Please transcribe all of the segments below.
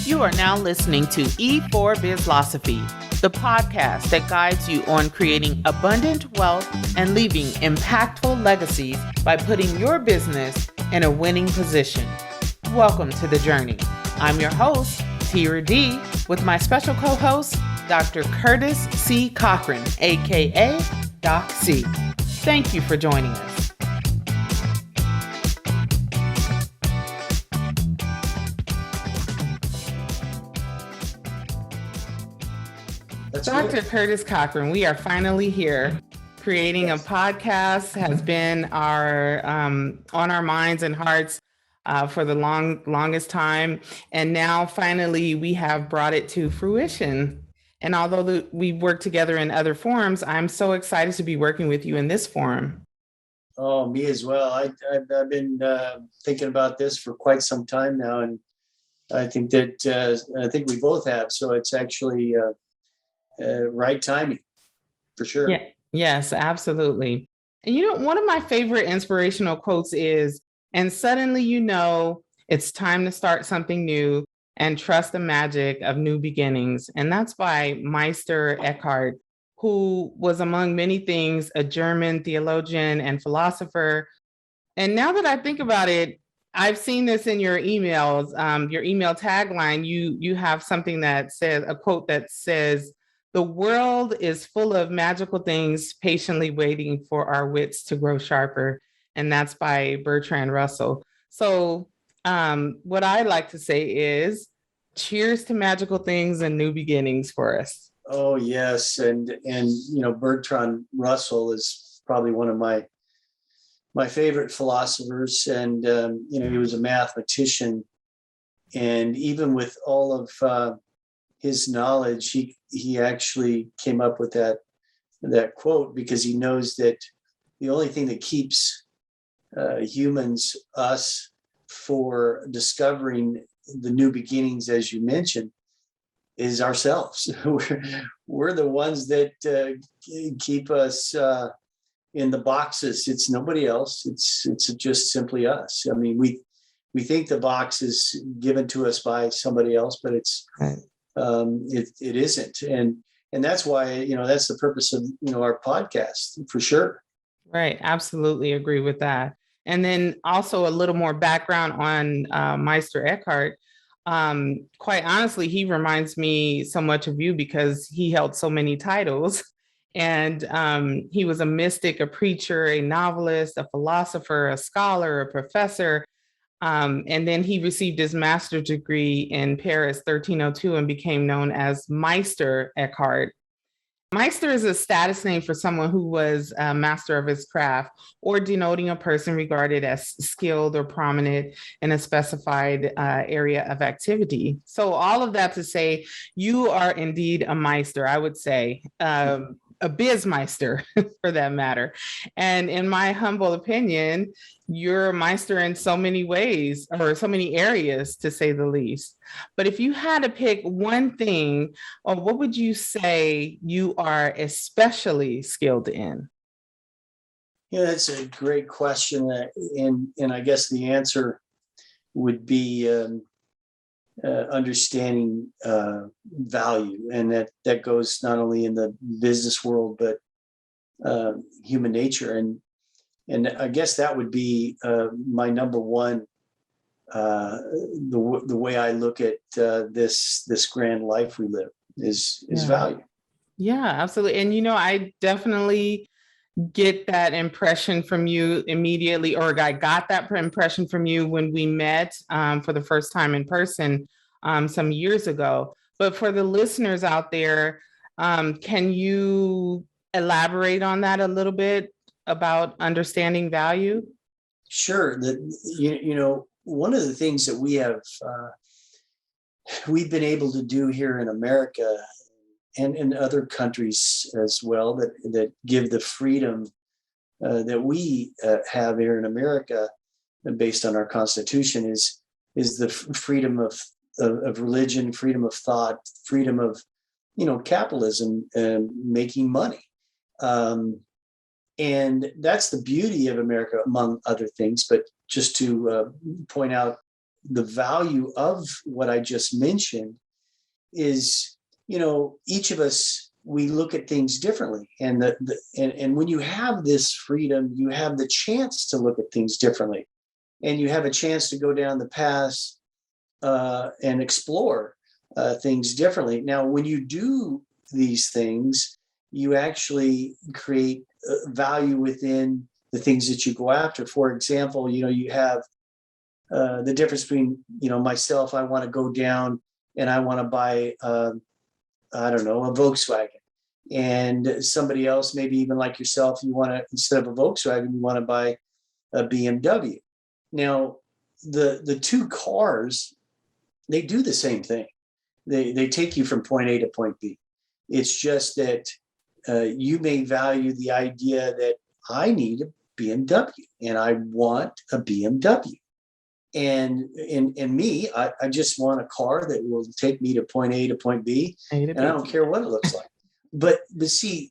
You are now listening to E4 Bizlosophy, the podcast that guides you on creating abundant wealth and leaving impactful legacies by putting your business in a winning position. Welcome to the journey. I'm your host, Tira D, with my special co-host, Dr. Curtis C. Cochran, aka Doc C. Thank you for joining us. Dr. Curtis Cochran, we are finally here. Creating a podcast has been on our minds and hearts for the longest time. And now finally we have brought it to fruition. And although we've worked together in other forums, I'm so excited to be working with you in this forum. Oh, me as well. I've been thinking about this for quite some time now. And I think we both have. So it's actually right timing for sure. Yeah. Yes, absolutely. And one of my favorite inspirational quotes is, and suddenly it's time to start something new and trust the magic of new beginnings. And that's by Meister Eckhart, who was, among many things, a German theologian and philosopher. And now that I think about it, I've seen this in your emails, your email tagline. You have something that says, a quote that says, "The world is full of magical things patiently waiting for our wits to grow sharper." And that's by Bertrand Russell. So what I like to say is, cheers to magical things and new beginnings for us. Oh, yes. And Bertrand Russell is probably one of my favorite philosophers. And, he was a mathematician. And even with all of his knowledge, he actually came up with that quote because he knows that the only thing that keeps humans, us, for discovering the new beginnings, as you mentioned, is ourselves. We're the ones that keep us in the boxes. It's nobody else. It's just simply us. I mean, we think the box is given to us by somebody else, but it's right. It isn't, and that's why that's the purpose of our podcast for sure. Right, absolutely agree with that. And then also a little more background on Meister Eckhart. Quite honestly, he reminds me so much of you because he held so many titles, and he was a mystic, a preacher, a novelist, a philosopher, a scholar, a professor. And then he received his master's degree in Paris, 1302, and became known as Meister Eckhart. Meister is a status name for someone who was a master of his craft, or denoting a person regarded as skilled or prominent in a specified area of activity. So all of that to say, you are indeed a Meister, I would say. A bizmeister for that matter. And in my humble opinion, you're a Meister in so many ways, or so many areas, to say the least. But if you had to pick one thing, or what would you say you are especially skilled in? Yeah, that's a great question. And I guess the answer would be understanding value, and that goes not only in the business world but human nature, and I guess that would be my number one. The way I look at this grand life we live is value. Yeah, absolutely. And I definitely get that impression from you immediately, or I got that impression from you when we met for the first time in person some years ago. But for the listeners out there, can you elaborate on that a little bit about understanding value? Sure. One of the things that we've been able to do here in America and in other countries as well, that give the freedom that we have here in America, based on our Constitution, is the freedom of religion, freedom of thought, freedom of capitalism and making money, and that's the beauty of America, among other things. But just to point out the value of what I just mentioned is, each of us, we look at things differently. And and when you have this freedom, you have the chance to look at things differently. And you have a chance to go down the path and explore things differently. Now, when you do these things, you actually create value within the things that you go after. For example, you have the difference between, myself, I want to go down and I want to buy, I don't know, a Volkswagen. And somebody else, maybe even like yourself, you want to, instead of a Volkswagen, you want to buy a BMW. Now, the two cars, they do the same thing. They take you from point A to point B. It's just that you may value the idea that I need a BMW and I want a BMW. And me, I just want a car that will take me to point A to point B, and I don't care what it looks like. But see,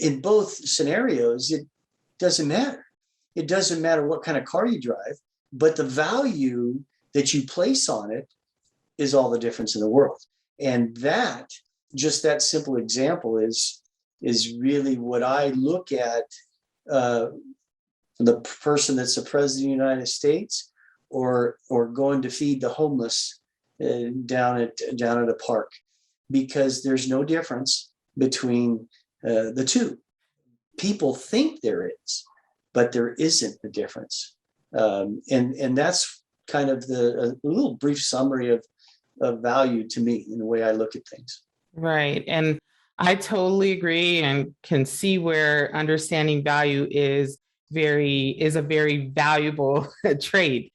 in both scenarios, it doesn't matter. It doesn't matter what kind of car you drive, but the value that you place on it is all the difference in the world. And just that simple example is really what I look at, the person that's the president of the United States, or going to feed the homeless down at a park, because there's no difference between the two. People think there is, but there isn't a difference. And that's kind of a little brief summary of value to me in the way I look at things. Right. And I totally agree and can see where understanding value is a very valuable trait,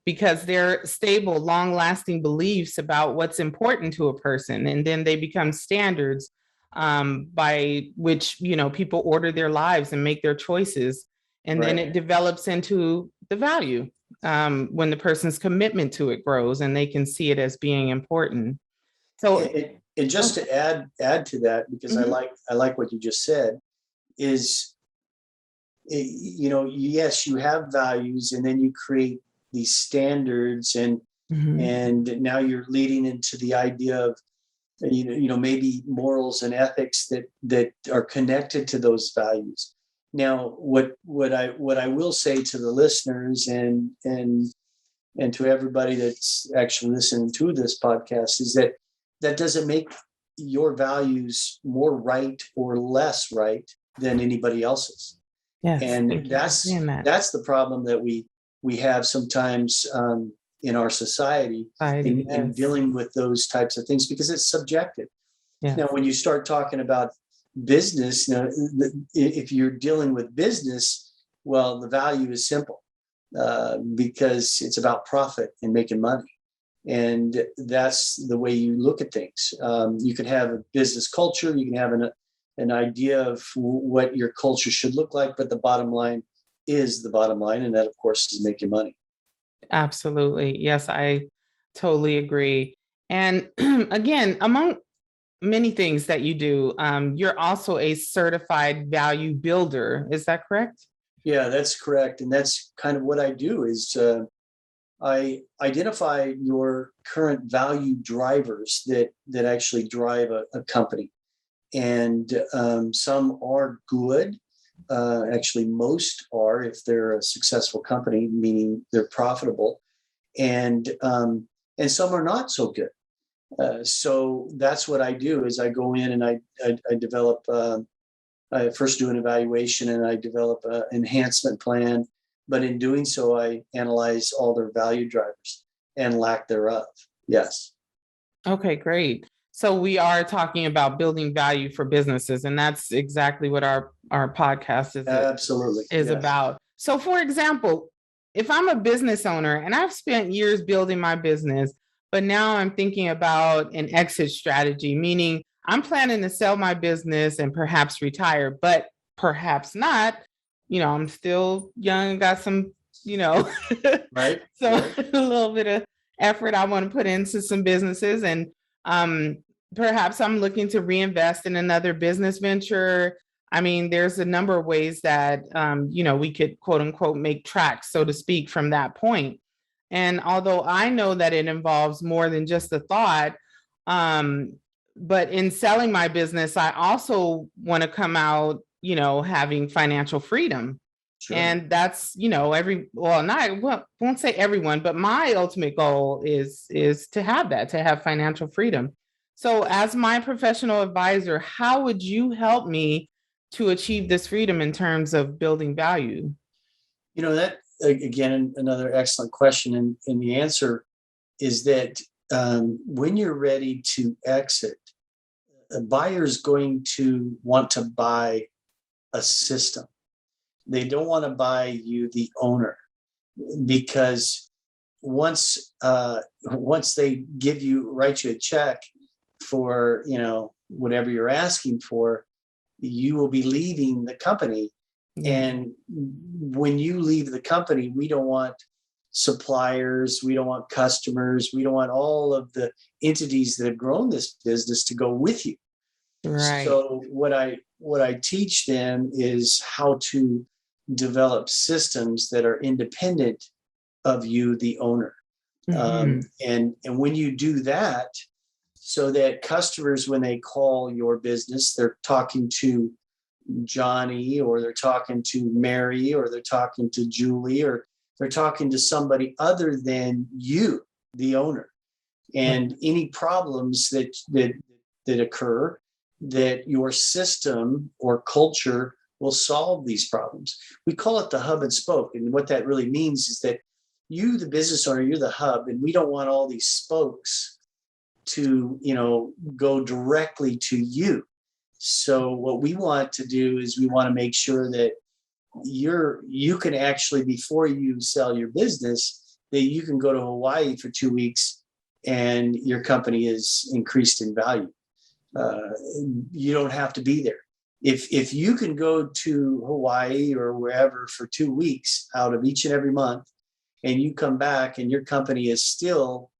because they're stable, long lasting beliefs about what's important to a person. And then they become standards by which, people order their lives and make their choices. And then it develops into the value when the person's commitment to it grows and they can see it as being important. So, and just to add to that, because I like what you just said, is, yes, you have values, and then you create these standards, and now you're leading into the idea of, maybe morals and ethics that are connected to those values. Now, what I will say to the listeners and to everybody that's actually listening to this podcast is that doesn't make your values more right or less right than anybody else's. Yes, and that's the problem that we have sometimes in our society in dealing with those types of things, because it's subjective. Yes. Now, when you start talking about business, if you're dealing with business, well, the value is simple, because it's about profit and making money. And that's the way you look at things. You can have a business culture, you can have an idea of what your culture should look like, but the bottom line is the bottom line. And that, of course, is making money. Absolutely. Yes, I totally agree. And again, among many things that you do, you're also a certified value builder. Is that correct? Yeah, that's correct. And that's kind of what I do is I identify your current value drivers that actually drive a company. And some are good. Actually, most are, if they're a successful company, meaning they're profitable. And some are not so good. So that's what I do is I go in and I develop, I first do an evaluation and I develop an enhancement plan. But in doing so, I analyze all their value drivers and lack thereof. Yes. Okay, great. So we are talking about building value for businesses, and that's exactly what our podcast is about. So, for example, if I'm a business owner and I've spent years building my business, but now I'm thinking about an exit strategy, meaning I'm planning to sell my business and perhaps retire, but perhaps not. I'm still young, got some, right. So a little bit of effort I want to put into some businesses, and perhaps I'm looking to reinvest in another business venture. I mean, there's a number of ways that, we could, quote unquote, make tracks, so to speak, from that point. And although I know that it involves more than just the thought, um, but in selling my business, I also want to come out, having financial freedom. Sure. And that's, won't say everyone, but my ultimate goal is to have that, to have financial freedom. So as my professional advisor, how would you help me to achieve this freedom in terms of building value? That again, another excellent question. And the answer is that when you're ready to exit, a buyer's going to want to buy a system. They don't want to buy you, the owner, because once they write you a check for whatever you're asking for, you will be leaving the company. Yeah. And when you leave the company, we don't want suppliers, we don't want customers, we don't want all of the entities that have grown this business to go with you. Right. So what I teach them is how to develop systems that are independent of you, the owner. And when you do that, so that customers, when they call your business, they're talking to Johnny, or they're talking to Mary, or they're talking to Julie, or they're talking to somebody other than you, the owner. And any problems that occur, that your system or culture will solve these problems. We call it the hub and spoke. And what that really means is that you, the business owner, you're the hub, and we don't want all these spokes to, go directly to you. So what we want to do is we want to make sure that you can actually, before you sell your business, that you can go to Hawaii for 2 weeks and your company is increased in value. You don't have to be there. If you can go to Hawaii or wherever for 2 weeks out of each and every month, and you come back and your company is still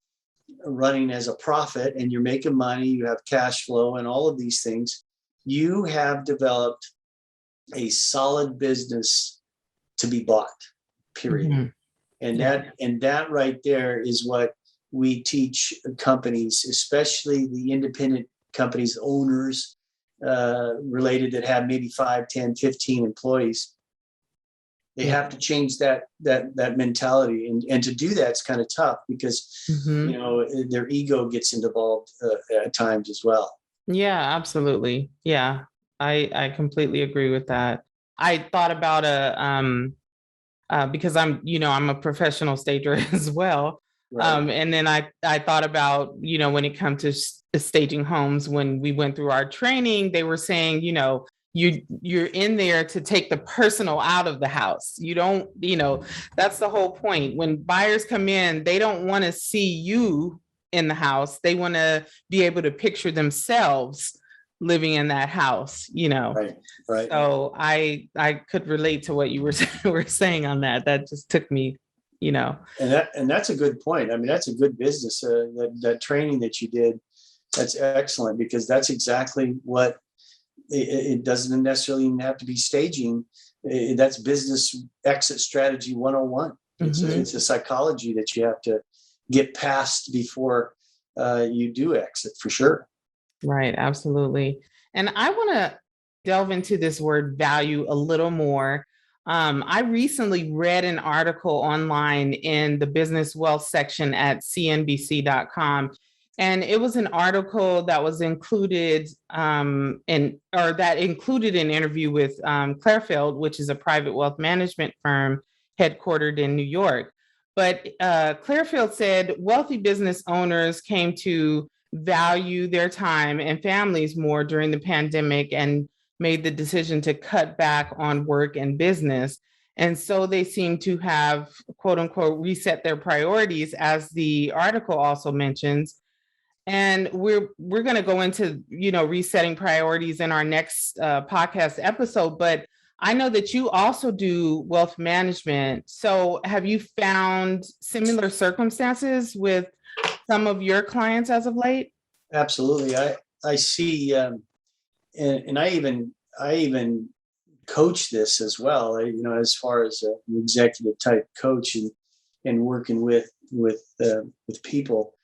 running as a profit and you're making money, you have cash flow and all of these things, you have developed a solid business to be bought, period. Mm-hmm. And that right there is what we teach companies, especially the independent companies, owners related, that have maybe 5, 10, 15 employees. They have to change that mentality, and to do that, it's kind of tough because their ego gets involved at times as well. Yeah, absolutely. Yeah, I completely agree with that. I thought about because I'm a professional stager as well. Right. And then I thought about, when it comes to staging homes, when we went through our training, they were saying, you're in there to take the personal out of the house. You don't, that's the whole point. When buyers come in, they don't want to see you in the house. They want to be able to picture themselves living in that house, Right. So I could relate to what you were saying on that. That just took me, And that's a good point. I mean, that's a good business. That training that you did, that's excellent, because that's exactly what it doesn't necessarily even have to be staging. That's business exit strategy 101. It's a psychology that you have to get past before you do exit, for sure. Right, absolutely. And I want to delve into this word value a little more. I recently read an article online in the business wealth section at cnbc.com. And it was an article that was included that included an interview with Clairfield, which is a private wealth management firm headquartered in New York. But Clairfield said wealthy business owners came to value their time and families more during the pandemic and made the decision to cut back on work and business. And so they seem to have, quote unquote, reset their priorities, as the article also mentions. And we're going to go into, resetting priorities in our next podcast episode. But I know that you also do wealth management. So have you found similar circumstances with some of your clients as of late? Absolutely. I see, and I even coach this as well. As far as an executive type coach, and working with with people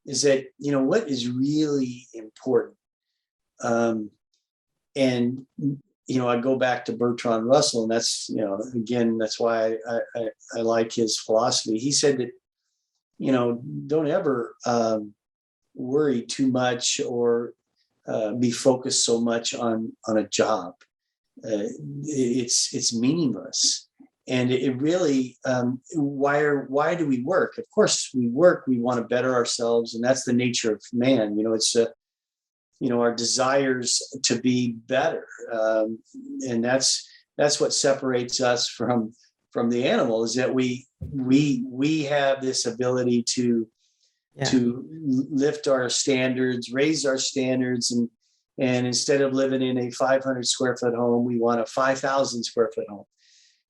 is that, what is really important. And, I go back to Bertrand Russell, and that's, again, that's why I like his philosophy. He said that, don't ever worry too much or be focused so much on a job. It's meaningless. And it really, why do we work? Of course, we work, we want to better ourselves. And that's the nature of man. It's our desires to be better. And that's what separates us from the animal, is that we have this ability to lift our standards, raise our standards, and instead of living in a 500 square foot home, we want a 5,000 square foot home.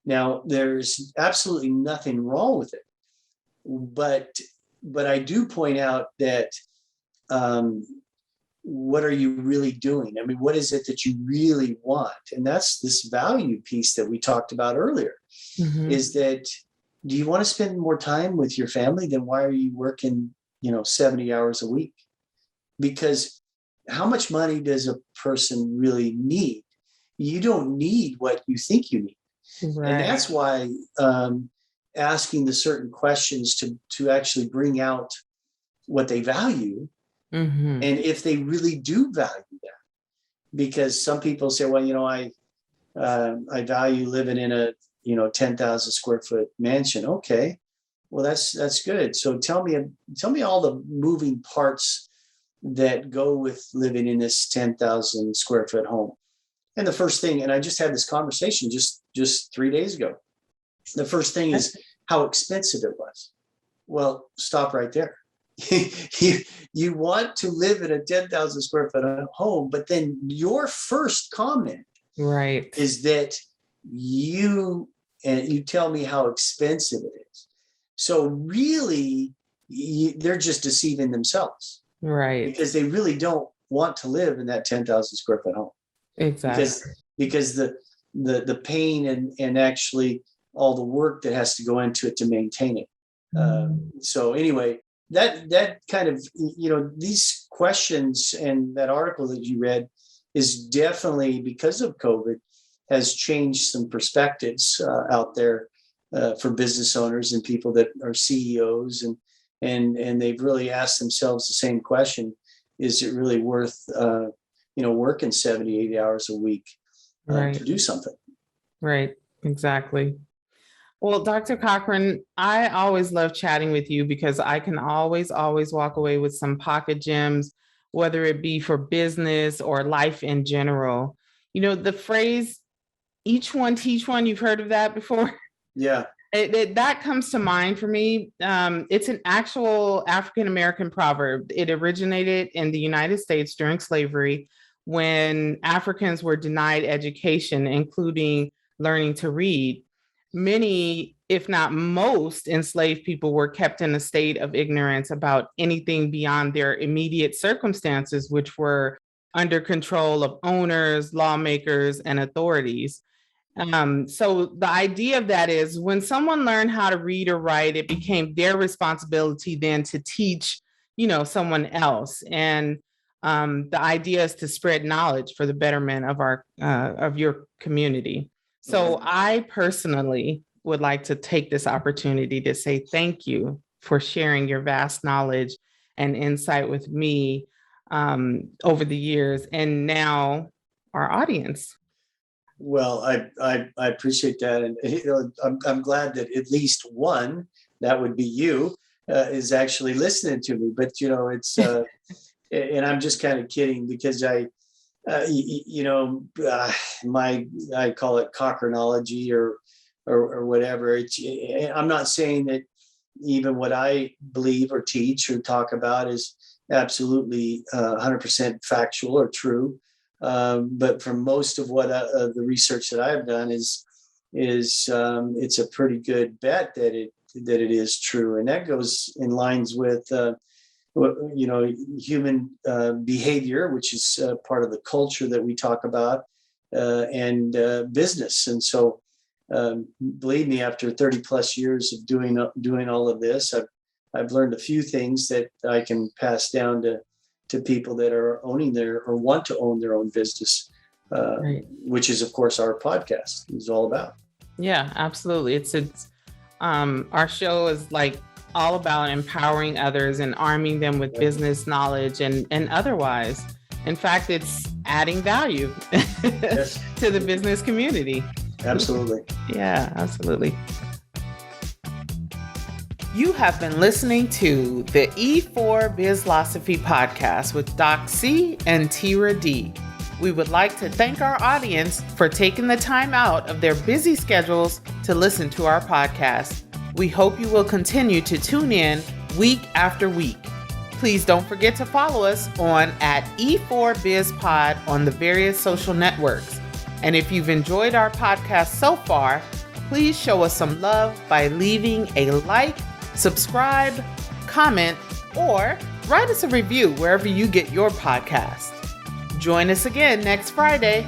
Now, there's absolutely nothing wrong with it, but I do point out that what are you really doing? I mean, what is it that you really want? And that's this value piece that we talked about earlier. Mm-hmm. Is that, do you want to spend more time with your family? Then why are you working 70 hours a week? Because how much money does a person really need? You don't need what you think you need. Right. And that's why asking the certain questions to actually bring out what they value, mm-hmm. and if they really do value that. Because some people say, well, I value living in a 10,000 square foot mansion. Okay, well, that's good. So tell me all the moving parts that go with living in this 10,000 square foot home. And the first thing, and I just had this conversation just 3 days ago. The first thing is how expensive it was. Well, stop right there. You want to live in a 10,000 square foot home, but then your first comment is that you tell me how expensive it is. So really, they're just deceiving themselves, right? Because they really don't want to live in that 10,000 square foot home. Exactly. Because the pain and actually all the work that has to go into it to maintain it. So anyway, that kind of, these questions and that article that you read is definitely, because of COVID, has changed some perspectives out there for business owners and people that are CEOs, and they've really asked themselves the same question: is it really worth working 70, 80 hours a week to do something? Right, exactly. Well, Dr. Cochran, I always love chatting with you because I can always walk away with some pocket gems, whether it be for business or life in general. The phrase, each one teach one, you've heard of that before? Yeah. That comes to mind for me. It's an actual African-American proverb. It originated in the United States during slavery, when Africans were denied education, including learning to read. Many, if not most, enslaved people were kept in a state of ignorance about anything beyond their immediate circumstances, which were under control of owners, lawmakers, and authorities. So the idea of that is, when someone learned how to read or write, it became their responsibility then to teach, someone else. And the idea is to spread knowledge for the betterment of your community. So I personally would like to take this opportunity to say thank you for sharing your vast knowledge and insight with me over the years, and now our audience. Well, I appreciate that, and I'm glad that at least one, that would be you, is actually listening to me. But it's and I'm just kind of kidding, because I call it Cochranology or whatever. I'm not saying that even what I believe or teach or talk about is absolutely 100% factual or true. But for most of what the research that I've done is it's a pretty good bet that it is true, and that goes in lines with human behavior, which is part of the culture that we talk about, and business. And so, believe me, after 30 plus years of doing all of this, I've learned a few things that I can pass down to people that are owning or want to own their own business, Right. which is, of course, our podcast is all about. Yeah, absolutely. It's our show is like all about empowering others and arming them with business knowledge and otherwise. In fact, it's adding value Yes. to the business community. Absolutely. Yeah, absolutely. You have been listening to the E4 Bizlosophy podcast with Doc C and Tira D. We would like to thank our audience for taking the time out of their busy schedules to listen to our podcast. We hope you will continue to tune in week after week. Please don't forget to follow us on @E4BizPod on the various social networks. And if you've enjoyed our podcast so far, please show us some love by leaving a like, subscribe, comment, or write us a review wherever you get your podcast. Join us again next Friday.